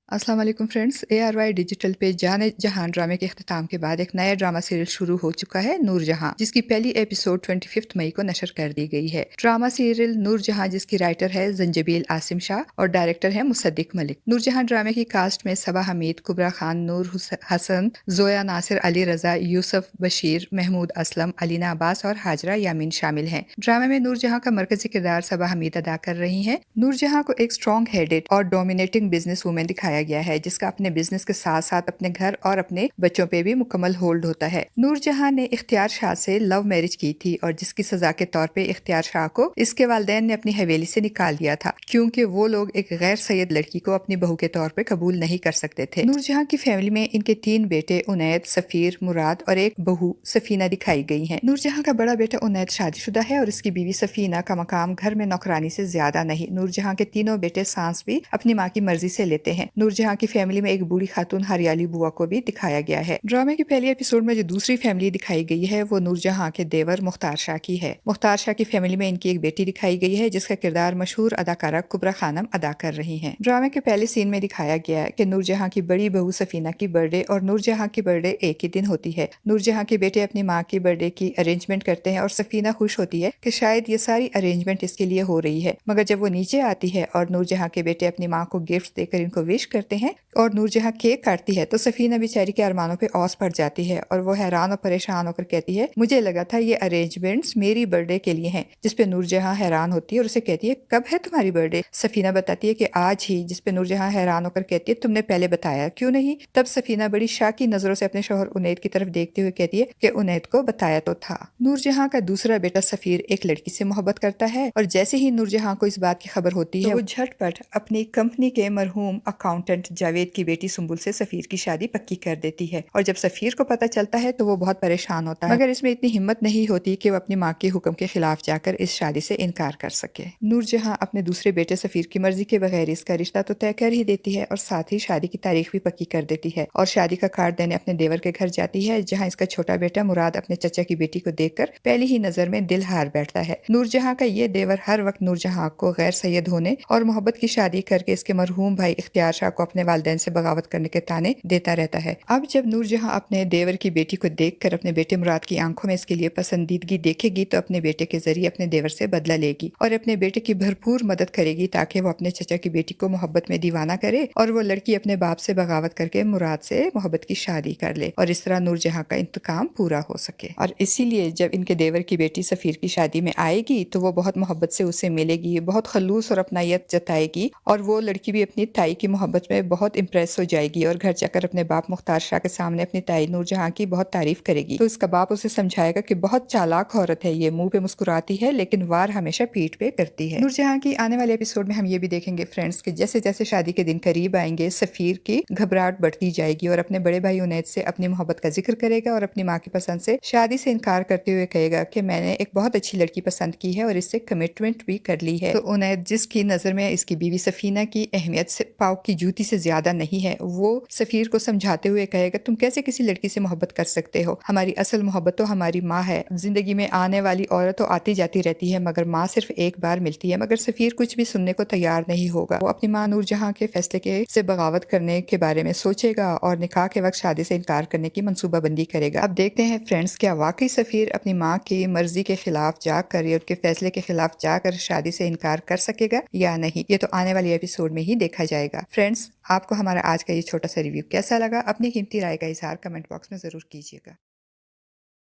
अस्सलाम वालेकुम friends. ARY digital पे जाने जहां ड्रामे के इख्तिताम के बाद एक नया ड्रामा सीरियल शुरू हो चुका है, नूर जहां, जिसकी पहली एपिसोड 25 मई को नशर कर दी गई है। ड्रामा सीरियल नूर जहां जिसकी राइटर है जंजबील आसिम शाह और डायरेक्टर है मुसद्दिक मलिक। नूर जहां ड्रामे की कास्ट में सबा हमीद, कुबरा खान, नूर हसन, जोया नासिर, अली रजा, यूसुफ बशीर, महमूद असलम, अलीना अब्बास और हाजरा यामीन शामिल हैं। ड्रामे में नूर जहां का मरकजी किरदार सबा हमीद अदा कर रही हैं। नूर जहां को एक स्ट्रॉन्ग हेडेड और डोमिनेटिंग बिजनेस वूमेन दिखाया गया है, जिसका अपने बिजनेस के साथ साथ अपने घर और अपने बच्चों पे भी मुकम्मल होल्ड होता है। नूर जहां ने इख्तियार शाह से लव मैरिज की थी और जिसकी सजा के तौर पे इख्तियार शाह को इसके वालिदैन ने अपनी हवेली से निकाल दिया था, क्योंकि वो लोग एक गैर सैयद लड़की को अपनी बहू के तौर पे कबूल नहीं कर सकते थे। नूर जहां की फैमिली में इनके 3 बेटे उनैद, सफीर, मुराद और एक बहू सफीना दिखाई गई है। नूर जहां का बड़ा बेटा उनैद शादीशुदा है और इसकी बीवी सफीना का मकाम घर में नौकरानी से ज्यादा नहीं। नूर जहां के तीनों बेटे सांस भी अपनी माँ की मर्जी से लेते हैं। नूर जहां की फैमिली में एक बूढ़ी खातून हरियाली बुआ को भी दिखाया गया है। ड्रामे की पहली एपिसोड में जो दूसरी फैमिली दिखाई गई है वो नूर जहां के देवर मुख्तार शाह की है। मुख्तार शाह की फैमिली में इनकी एक बेटी दिखाई गई है, जिसका किरदार मशहूर अदाकारा कुबरा खानम अदा कर रही हैं। ड्रामे के पहले सीन में दिखाया गया है कि नूर जहां की बड़ी बहू सफीना की बर्थडे और नूर जहां की बर्थडे एक ही दिन होती है। नूर जहां के बेटे अपनी माँ की बर्थडे की अरेंजमेंट करते हैं और सफीना खुश होती है कि शायद ये सारी अरेंजमेंट इसके लिए हो रही है, मगर जब वो नीचे आती है और नूर जहां के बेटे अपनी माँ को गिफ्ट देकर इनको विश करते हैं और नूर जहां केक काटती है तो सफीना बेचारी के अरमानों पे औस पड़ जाती है और वो हैरान और परेशान होकर कहती है, मुझे लगा था ये अरेंजमेंट्स मेरी बर्थडे के लिए हैं। जिस पे नूर जहां हैरान होती है और उसे कहती है, कब है तुम्हारी बर्थडे? सफीना बताती है कि आज ही। जिस पे नूर जहां हैरान होकर कहती है, तुमने पहले बताया क्यों नहीं? तब सफीना बड़ी शाकी नजरों से अपने शौहर उनैद की तरफ देखते हुए कहती है कि उनैद को बताया तो था। नूर जहां का दूसरा बेटा सफीर एक लड़की से मोहब्बत करता है और जैसे ही नूर जहां को इस बात की खबर होती है, वो झटपट अपनी कंपनी के मरहूम अकाउंटेंट जावेद की बेटी सुंबुल से सफीर की शादी पक्की कर देती है। और जब सफीर को पता चलता है तो वो बहुत परेशान होता है, मगर इसमें इतनी हिम्मत नहीं होती कि वो अपनी माँ के हुक्म के खिलाफ जाकर इस शादी से इनकार कर सके। नूर जहां अपने दूसरे बेटे सफीर की मर्जी के बगैर इसका रिश्ता तो तय कर ही देती है और साथ ही शादी की तारीख भी पक्की कर देती है और शादी का कार्ड देने अपने देवर के घर जाती है, जहाँ इसका छोटा बेटा मुराद अपने चचा की बेटी को देखकर पहली ही नजर में दिल हार बैठता है। नूर जहां का ये देवर हर वक्त नूर जहां को गैर सैयद होने और मोहब्बत की शादी करके इसके मरहूम भाई इख्तियार शाह को अपने वालिदैन से बगावत करने के ताने देता रहता है। अब जब नूर जहां अपने देवर की बेटी को देखकर अपने बेटे मुराद की आंखों में इसके लिए पसंदीदगी देखेगी तो अपने बेटे के जरिए अपने देवर से बदला लेगी और अपने बेटे की भरपूर मदद करेगी ताकि वो अपने चचा की बेटी को मोहब्बत में दीवाना करे और वो लड़की अपने बाप से बगावत करके मुराद से मोहब्बत की शादी कर ले और इस तरह नूर जहां का इंतकाम पूरा हो सके। और इसीलिए जब इनके देवर की बेटी सफीर की शादी में आएगी तो वो बहुत मोहब्बत से उसे मिलेगी, बहुत खलूस और अपनायत जताएगी और वो लड़की भी अपनी ताई की मोहब्बत में बहुत इम्प्रेस हो जाएगी और घर जाकर अपने बाप मुख्तार शाह के सामने अपनी ताई नूर जहां की बहुत तारीफ करेगी। तो इसका बाप उसे समझाएगा कि बहुत चालाक औरत है ये, मुंह पे मुस्कुराती है लेकिन वार हमेशा पीठ पे करती है। नूर जहां की आने वाले एपिसोड में हम ये भी देखेंगे फ्रेंड्स कि जैसे जैसे शादी के दिन करीब आएंगे सफीर की घबराहट बढ़ती जाएगी और अपने बड़े भाई उनैद से अपनी मोहब्बत का जिक्र करेगा और अपनी माँ की पसंद से शादी से इनकार करते हुए कहेगा कि मैंने एक बहुत अच्छी लड़की पसंद की है और इससे कमिटमेंट भी कर ली है। तो उनैद जिसकी नजर में इसकी बीवी सफीना की अहमियत से पाव की जूती से ज्यादा नहीं है, वो सफीर को समझाते हुए कहेगा, तुम कैसे किसी लड़की से मोहब्बत कर सकते हो? हमारी असल मोहब्बत तो हमारी माँ है। जिंदगी में आने वाली औरत तो आती जाती रहती है मगर माँ सिर्फ एक बार मिलती है। मगर सफीर कुछ भी सुनने को तैयार नहीं होगा। वो अपनी माँ नूर जहां के फैसले के से बगावत करने के बारे में सोचेगा और निकाह के वक्त शादी से इनकार करने की मंसूबाबंदी करेगा। अब देखते हैं फ्रेंड्स, क्या वाकई सफीर अपनी माँ की मर्जी के खिलाफ जाकर या उनके फैसले के खिलाफ जाकर शादी से इनकार कर सकेगा या नहीं? ये तो आने वाली एपिसोड में ही देखा जाएगा। फ्रेंड्स, आपको हमारा आज का ये छोटा सा रिव्यू कैसा लगा? अपनी कीमती राय का इजहार कमेंट बॉक्स में जरूर कीजिएगा।